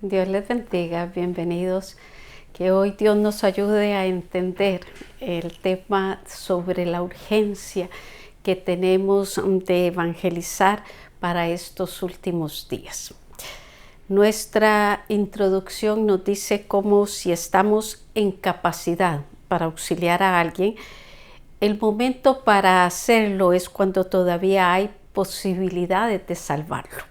Dios les bendiga, bienvenidos. Que hoy Dios nos ayude a entender el tema sobre la urgencia que tenemos de evangelizar para estos últimos días. Nuestra introducción nos dice cómo si estamos en capacidad para auxiliar a alguien, el momento para hacerlo es cuando todavía hay posibilidades de salvarlo.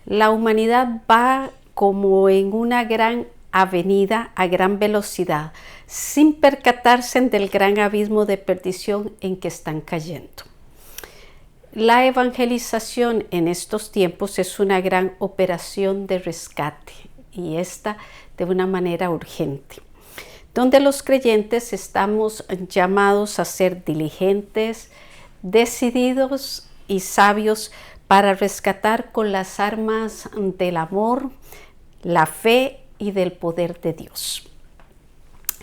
La humanidad va como en una gran avenida a gran velocidad, sin percatarse del gran abismo de perdición en que están cayendo. La evangelización en estos tiempos es una gran operación de rescate, y esta de una manera urgente, donde los creyentes estamos llamados a ser diligentes, decididos y sabios para rescatar con las armas del amor, la fe y del poder de Dios.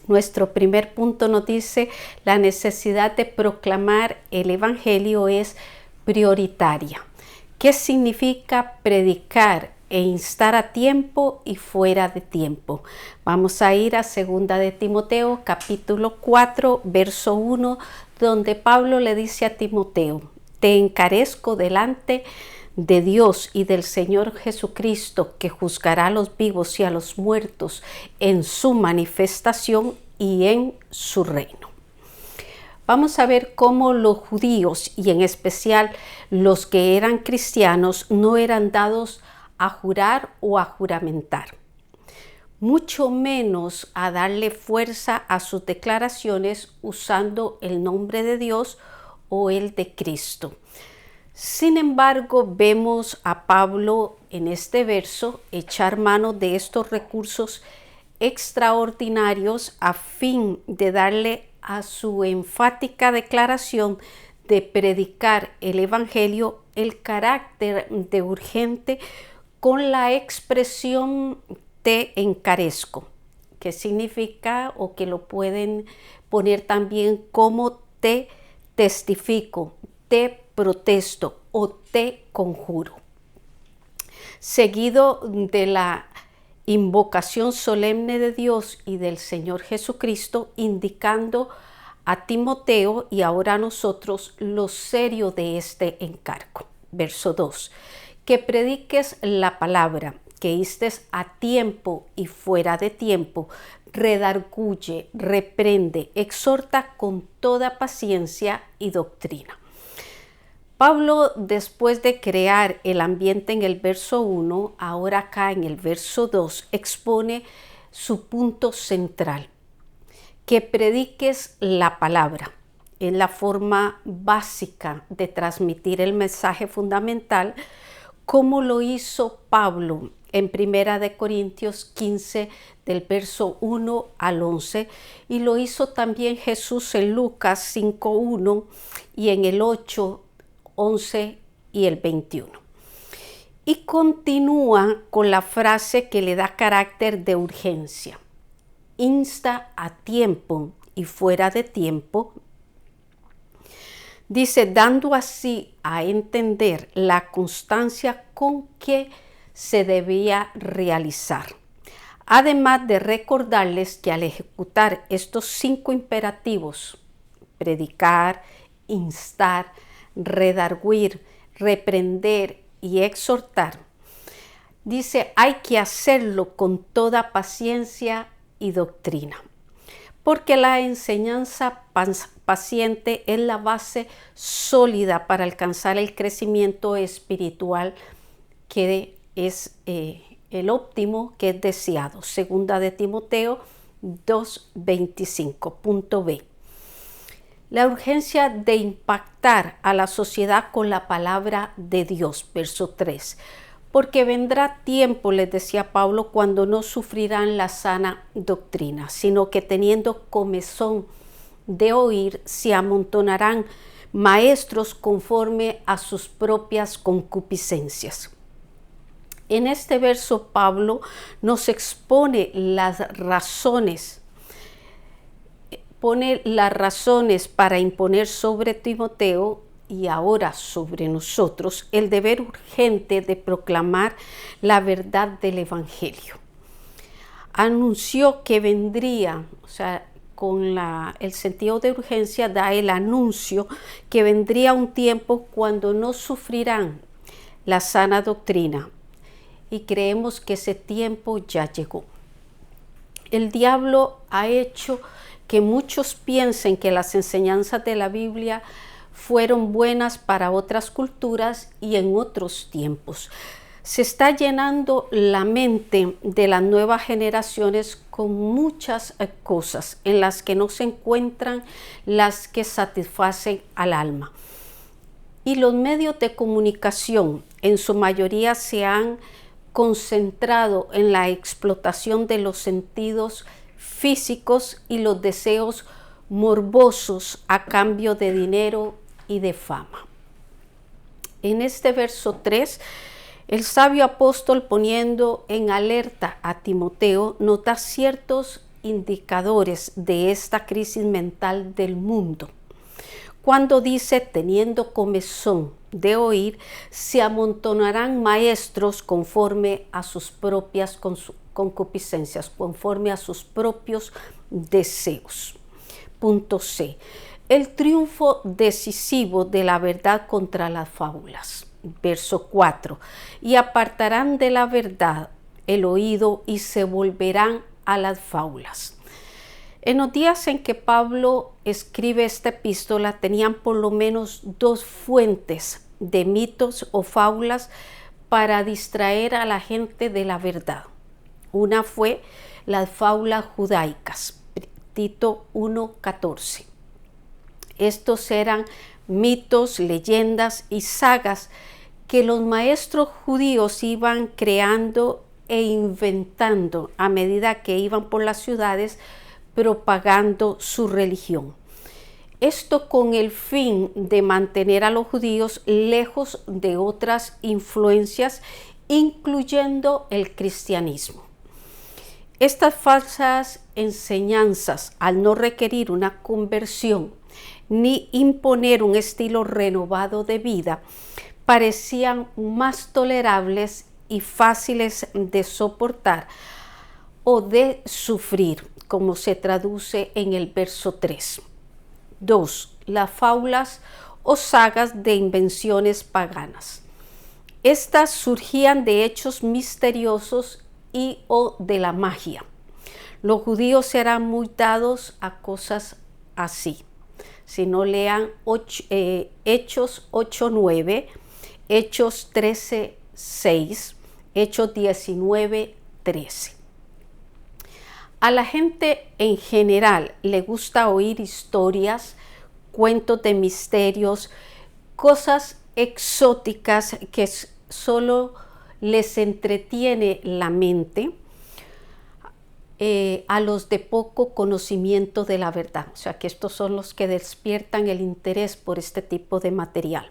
Nuestro primer punto nos dice la necesidad de proclamar el Evangelio es prioritaria. ¿Qué significa predicar e instar a tiempo y fuera de tiempo? Vamos a ir a 2 de Timoteo, capítulo 4, verso 1, donde Pablo le dice a Timoteo: te encarezco delante de Dios y del Señor Jesucristo, que juzgará a los vivos y a los muertos en su manifestación y en su reino. Vamos a ver cómo los judíos, y en especial los que eran cristianos, no eran dados a jurar o a juramentar, mucho menos a darle fuerza a sus declaraciones usando el nombre de Dios o el de Cristo. Sin embargo, vemos a Pablo en este verso echar mano de estos recursos extraordinarios a fin de darle a su enfática declaración de predicar el Evangelio el carácter de urgente con la expresión te encarezco, que significa, o que lo pueden poner también como te testifico, te protesto o te conjuro. Seguido de la invocación solemne de Dios y del Señor Jesucristo, indicando a Timoteo y ahora a nosotros lo serio de este encargo. Verso 2. Que prediques la palabra, que instes a tiempo y fuera de tiempo, redarguye, reprende, exhorta con toda paciencia y doctrina. Pablo, después de crear el ambiente en el verso 1, ahora acá en el verso 2, expone su punto central: que prediques la palabra. Es la forma básica de transmitir el mensaje fundamental, como lo hizo Pablo en 1 Corintios 15, del verso 1 al 11, y lo hizo también Jesús en Lucas 5:1 y en el 8, 11 y el 21. Y continúa con la frase que le da carácter de urgencia: insta a tiempo y fuera de tiempo. Dice, dando así a entender la constancia con que se debía realizar. Además de recordarles que al ejecutar estos 5 imperativos, predicar, instar, redarguir, reprender y exhortar, dice, hay que hacerlo con toda paciencia y doctrina, porque la enseñanza paciente es la base sólida para alcanzar el crecimiento espiritual que es el óptimo, que es deseado. 2 de Timoteo 2:25, punto B. La urgencia de impactar a la sociedad con la palabra de Dios, verso 3. Porque vendrá tiempo, les decía Pablo, cuando no sufrirán la sana doctrina, sino que teniendo comezón de oír, se amontonarán maestros conforme a sus propias concupiscencias. En este verso Pablo nos expone las razones, pone las razones para imponer sobre Timoteo y ahora sobre nosotros el deber urgente de proclamar la verdad del Evangelio. Anunció que vendría, o sea, con el sentido de urgencia da el anuncio que vendría un tiempo cuando no sufrirán la sana doctrina, y creemos que ese tiempo ya llegó. El diablo ha hecho que muchos piensen que las enseñanzas de la Biblia fueron buenas para otras culturas y en otros tiempos. Se está llenando la mente de las nuevas generaciones con muchas cosas en las que no se encuentran las que satisfacen al alma. Y los medios de comunicación en su mayoría se han concentrado en la explotación de los sentidos físicos y los deseos morbosos a cambio de dinero y de fama. En este verso 3, el sabio apóstol, poniendo en alerta a Timoteo, nota ciertos indicadores de esta crisis mental del mundo. Cuando dice, teniendo comezón de oír, se amontonarán maestros conforme a sus propias concupiscencias, conforme a sus propios deseos. Punto C. El triunfo decisivo de la verdad contra las fábulas. Verso 4. Y apartarán de la verdad el oído y se volverán a las fábulas. En los días en que Pablo escribe esta epístola, tenían por lo menos dos fuentes de mitos o fábulas para distraer a la gente de la verdad. Una fue las fábulas judaicas, Tito 1:14. Estos eran mitos, leyendas y sagas que los maestros judíos iban creando e inventando a medida que iban por las ciudades propagando su religión. Esto con el fin de mantener a los judíos lejos de otras influencias, incluyendo el cristianismo. Estas falsas enseñanzas, al no requerir una conversión ni imponer un estilo renovado de vida, parecían más tolerables y fáciles de soportar o de sufrir, como se traduce en el verso 3. 2. Las fábulas o sagas de invenciones paganas. Estas surgían de hechos misteriosos y o de la magia. Los judíos eran muy dados a cosas así. Si no, lean Hechos 8:9, Hechos 13:6, Hechos 19:13. A la gente en general le gusta oír historias, cuentos de misterios, cosas exóticas que solo les entretiene la mente, a los de poco conocimiento de la verdad. O sea que estos son los que despiertan el interés por este tipo de material.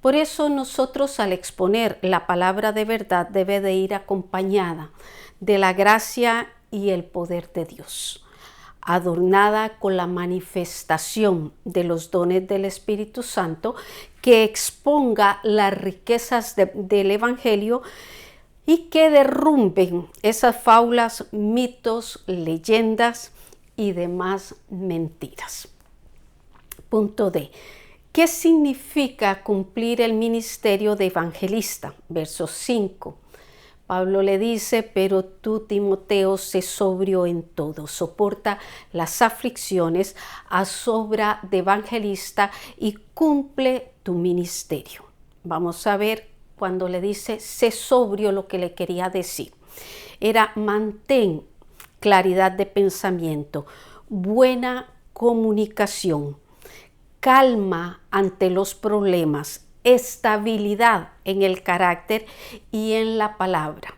Por eso nosotros, al exponer la palabra de verdad, debe de ir acompañada de la gracia y el poder de Dios, adornada con la manifestación de los dones del Espíritu Santo, que exponga las riquezas del Evangelio y que derrumben esas fábulas, mitos, leyendas y demás mentiras. Punto D. ¿Qué significa cumplir el ministerio de evangelista? Verso 5. Pablo le dice, pero tú, Timoteo, sé sobrio en todo, soporta las aflicciones, haz obra de evangelista y cumple tu ministerio. Vamos a ver cuando le dice, sé sobrio, lo que le quería decir. Era mantén claridad de pensamiento, buena comunicación, calma ante los problemas, estabilidad en el carácter y en la palabra.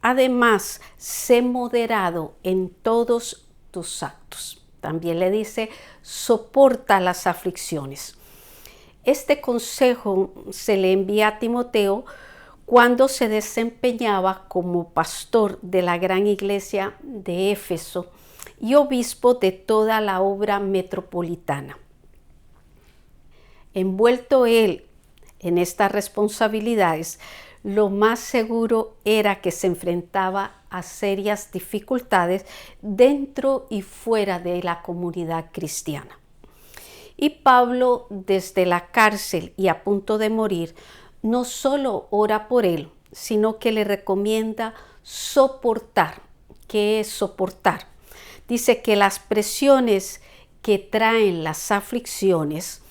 Además, sé moderado en todos tus actos. También le dice, soporta las aflicciones. Este consejo se le envía a Timoteo cuando se desempeñaba como pastor de la gran iglesia de Éfeso y obispo de toda la obra metropolitana. envuelto él en estas responsabilidades, lo más seguro era que se enfrentaba a serias dificultades dentro y fuera de la comunidad cristiana. Y Pablo, desde la cárcel y a punto de morir, no solo ora por él, sino que le recomienda soportar. ¿Qué es soportar? Dice que las presiones que traen las aflicciones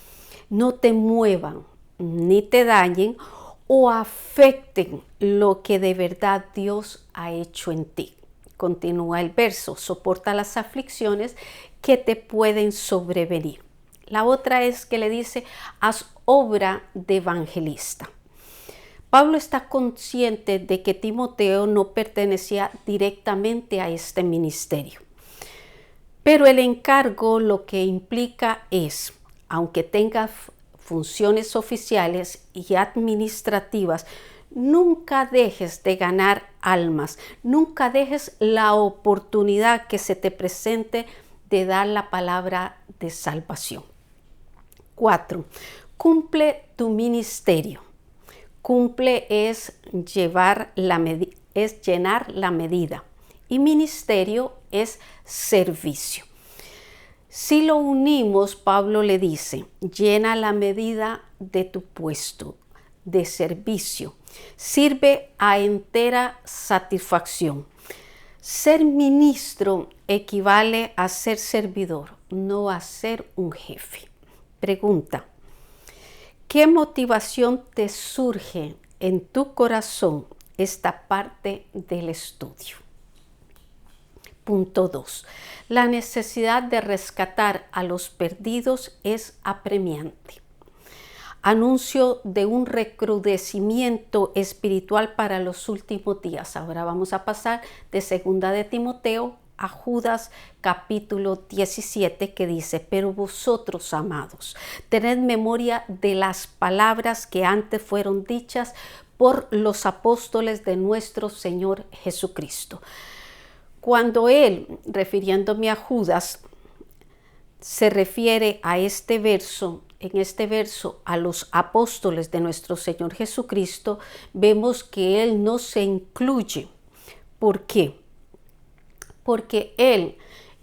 no te muevan ni te dañen o afecten lo que de verdad Dios ha hecho en ti. Continúa el verso, soporta las aflicciones que te pueden sobrevenir. La otra es que le dice, haz obra de evangelista. Pablo está consciente de que Timoteo no pertenecía directamente a este ministerio. Pero el encargo lo que implica es, aunque tenga funciones oficiales y administrativas, nunca dejes de ganar almas, nunca dejes la oportunidad que se te presente de dar la palabra de salvación. 4. Cumple tu ministerio. Cumple es llenar la medida y ministerio es servicio. Si lo unimos, Pablo le dice, llena la medida de tu puesto de servicio, sirve a entera satisfacción. Ser ministro equivale a ser servidor, no a ser un jefe. Pregunta, ¿qué motivación te surge en tu corazón esta parte del estudio? Punto 2. La necesidad de rescatar a los perdidos es apremiante. Anuncio de un recrudecimiento espiritual para los últimos días. Ahora vamos a pasar de 2 de Timoteo a Judas capítulo 17 que dice, pero vosotros, amados, tened memoria de las palabras que antes fueron dichas por los apóstoles de nuestro Señor Jesucristo. Cuando él, refiriéndome a Judas, se refiere a este verso, en este verso a los apóstoles de nuestro Señor Jesucristo, vemos que él no se incluye. ¿Por qué? Porque él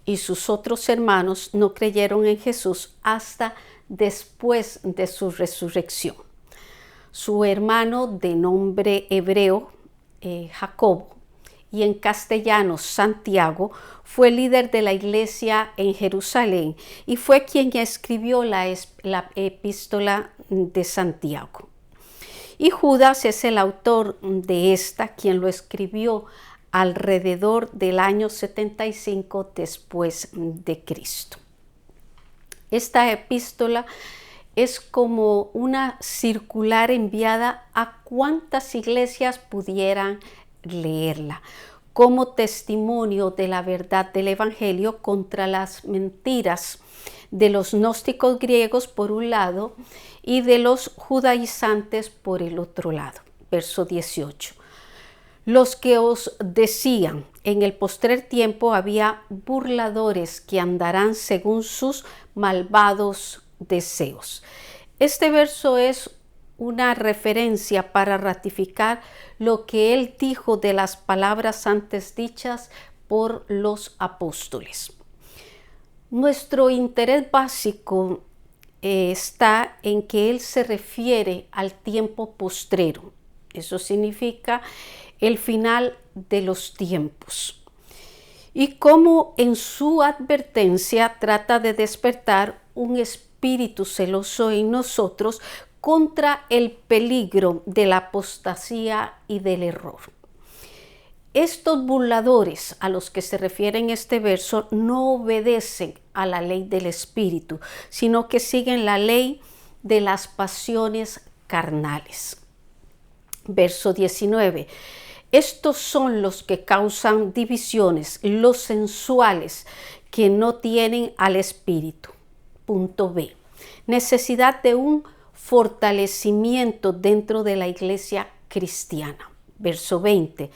y sus otros hermanos no creyeron en Jesús hasta después de su resurrección. Su hermano de nombre hebreo, Jacobo, y en castellano Santiago, fue líder de la iglesia en Jerusalén y fue quien escribió la epístola de Santiago. Y Judas es el autor de esta, quien lo escribió alrededor del año 75 después de Cristo. Esta epístola es como una circular enviada a cuantas iglesias pudieran leerla, como testimonio de la verdad del Evangelio contra las mentiras de los gnósticos griegos por un lado y de los judaizantes por el otro lado. Verso 18. Los que os decían, en el postrer tiempo había burladores que andarán según sus malvados deseos. Este verso es una referencia para ratificar lo que él dijo de las palabras antes dichas por los apóstoles. Nuestro interés básico está en que él se refiere al tiempo postrero. Eso significa el final de los tiempos. Y cómo en su advertencia trata de despertar un espíritu celoso en nosotros contra el peligro de la apostasía y del error. Estos burladores a los que se refiere en este verso no obedecen a la ley del Espíritu, sino que siguen la ley de las pasiones carnales. Verso 19. Estos son los que causan divisiones, los sensuales, que no tienen al Espíritu. Punto B. Necesidad de un fortalecimiento dentro de la iglesia cristiana. Verso 20.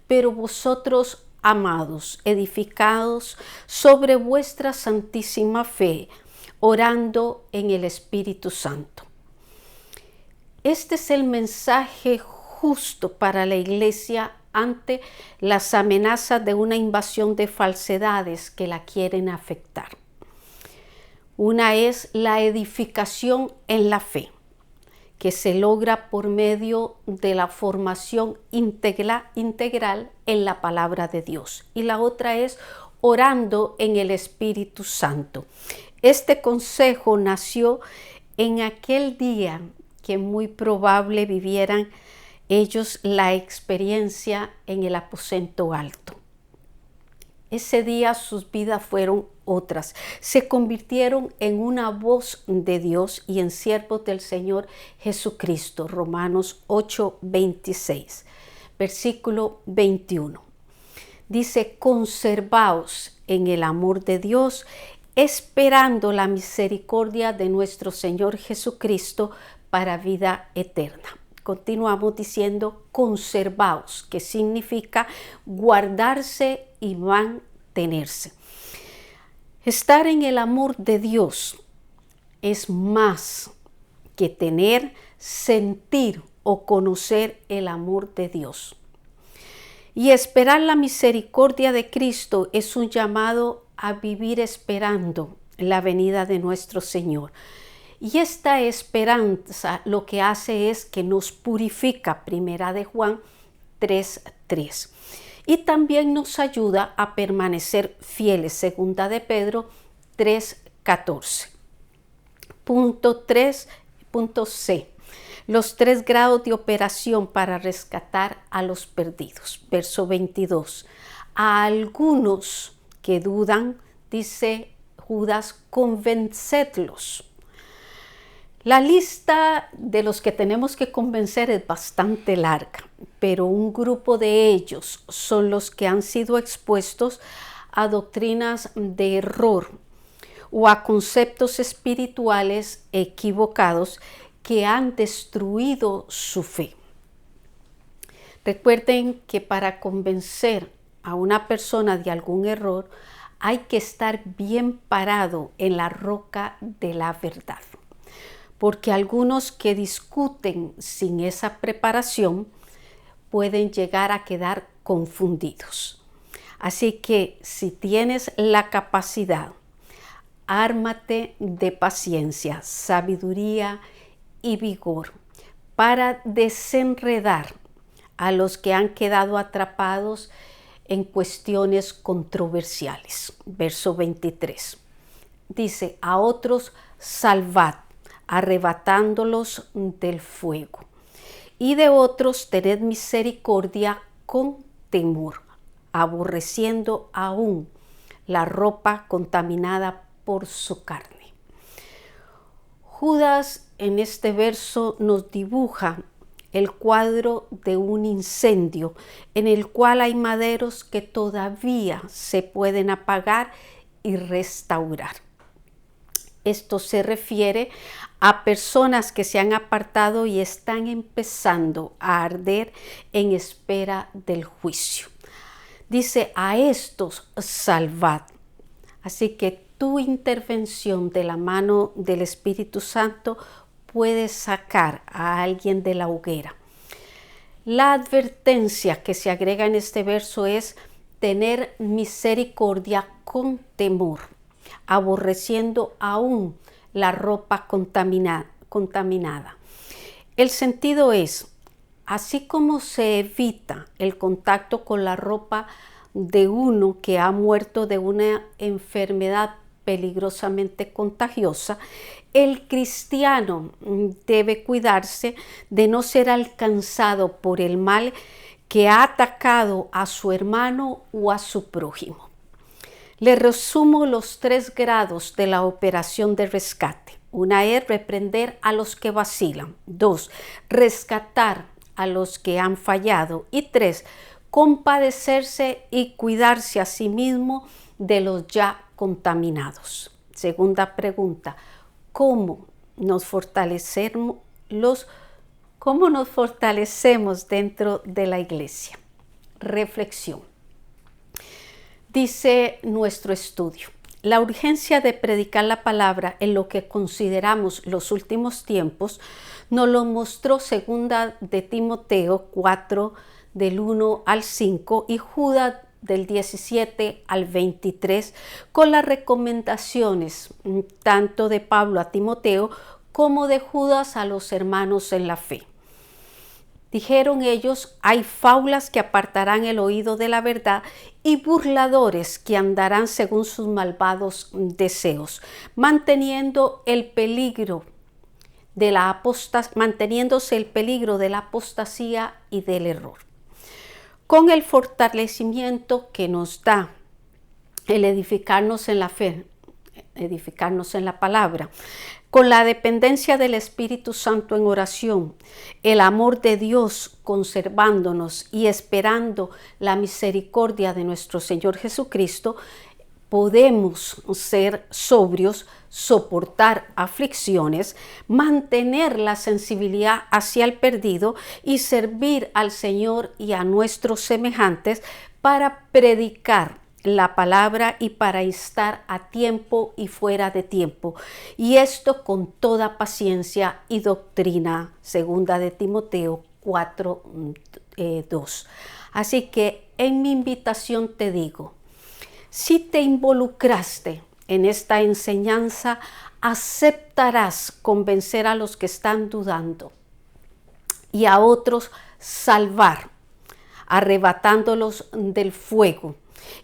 Pero vosotros, amados, edificados sobre vuestra santísima fe, orando en el Espíritu Santo. Este es el mensaje justo para la iglesia ante las amenazas de una invasión de falsedades que la quieren afectar. Una es la edificación en la fe, que se logra por medio de la formación integral en la palabra de Dios. Y la otra es orando en el Espíritu Santo. Este consejo nació en aquel día que muy probable vivieran ellos la experiencia en el aposento alto. Ese día sus vidas fueron otras. Se convirtieron en una voz de Dios y en siervos del Señor Jesucristo. Romanos 8:26, versículo 21. Dice, conservaos en el amor de Dios, esperando la misericordia de nuestro Señor Jesucristo para vida eterna. Continuamos diciendo conservaos, que significa guardarse y mantenerse. Estar en el amor de Dios es más que tener, sentir o conocer el amor de Dios. Y esperar la misericordia de Cristo es un llamado a vivir esperando la venida de nuestro Señor. Y esta esperanza lo que hace es que nos purifica, primera de Juan 3:3. Y también nos ayuda a permanecer fieles, segunda de Pedro 3:14. Punto C. Los 3 grados de operación para rescatar a los perdidos. Verso 22. A algunos que dudan, dice Judas, convencedlos. La lista de los que tenemos que convencer es bastante larga, pero un grupo de ellos son los que han sido expuestos a doctrinas de error o a conceptos espirituales equivocados que han destruido su fe. Recuerden que para convencer a una persona de algún error hay que estar bien parado en la roca de la verdad. Porque algunos que discuten sin esa preparación pueden llegar a quedar confundidos. Así que si tienes la capacidad, ármate de paciencia, sabiduría y vigor para desenredar a los que han quedado atrapados en cuestiones controversiales. Verso 23. Dice, a otros salvad, arrebatándolos del fuego. Y de otros tened misericordia con temor, aborreciendo aún la ropa contaminada por su carne. Judas en este verso nos dibuja el cuadro de un incendio en el cual hay maderos que todavía se pueden apagar y restaurar. Esto se refiere a personas que se han apartado y están empezando a arder en espera del juicio. Dice, a estos salvad. Así que tu intervención de la mano del Espíritu Santo puede sacar a alguien de la hoguera. La advertencia que se agrega en este verso es tener misericordia con temor, aborreciendo aún la ropa contaminada. El sentido es, así como se evita el contacto con la ropa de uno que ha muerto de una enfermedad peligrosamente contagiosa, el cristiano debe cuidarse de no ser alcanzado por el mal que ha atacado a su hermano o a su prójimo. Le resumo los 3 grados de la operación de rescate. Una es reprender a los que vacilan. 2, rescatar a los que han fallado. Y 3, compadecerse y cuidarse a sí mismo de los ya contaminados. Segunda pregunta, ¿cómo nos fortalecemos dentro de la iglesia? Reflexión. Dice nuestro estudio, La urgencia de predicar la palabra en lo que consideramos los últimos tiempos nos lo mostró segunda de Timoteo 4, del 1 al 5 y Judas del 17 al 23, con las recomendaciones tanto de Pablo a Timoteo como de Judas a los hermanos en la fe. Dijeron ellos, hay fábulas que apartarán el oído de la verdad y burladores que andarán según sus malvados deseos, manteniéndose el peligro de la apostasía y del error. Con el fortalecimiento que nos da el edificarnos en la fe, edificarnos en la palabra, con la dependencia del Espíritu Santo en oración, el amor de Dios conservándonos y esperando la misericordia de nuestro Señor Jesucristo, podemos ser sobrios, soportar aflicciones, mantener la sensibilidad hacia el perdido y servir al Señor y a nuestros semejantes para predicar la palabra y para instar a tiempo y fuera de tiempo. Y esto con toda paciencia y doctrina, segunda de Timoteo 4, 2. Así que en mi invitación te digo, si te involucraste en esta enseñanza, aceptarás convencer a los que están dudando y a otros salvar, arrebatándolos del fuego,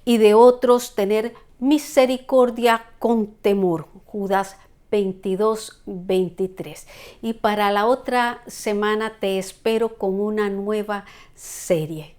y de otros tener misericordia con temor. Judas 22, 23. Y para la otra semana te espero con una nueva serie.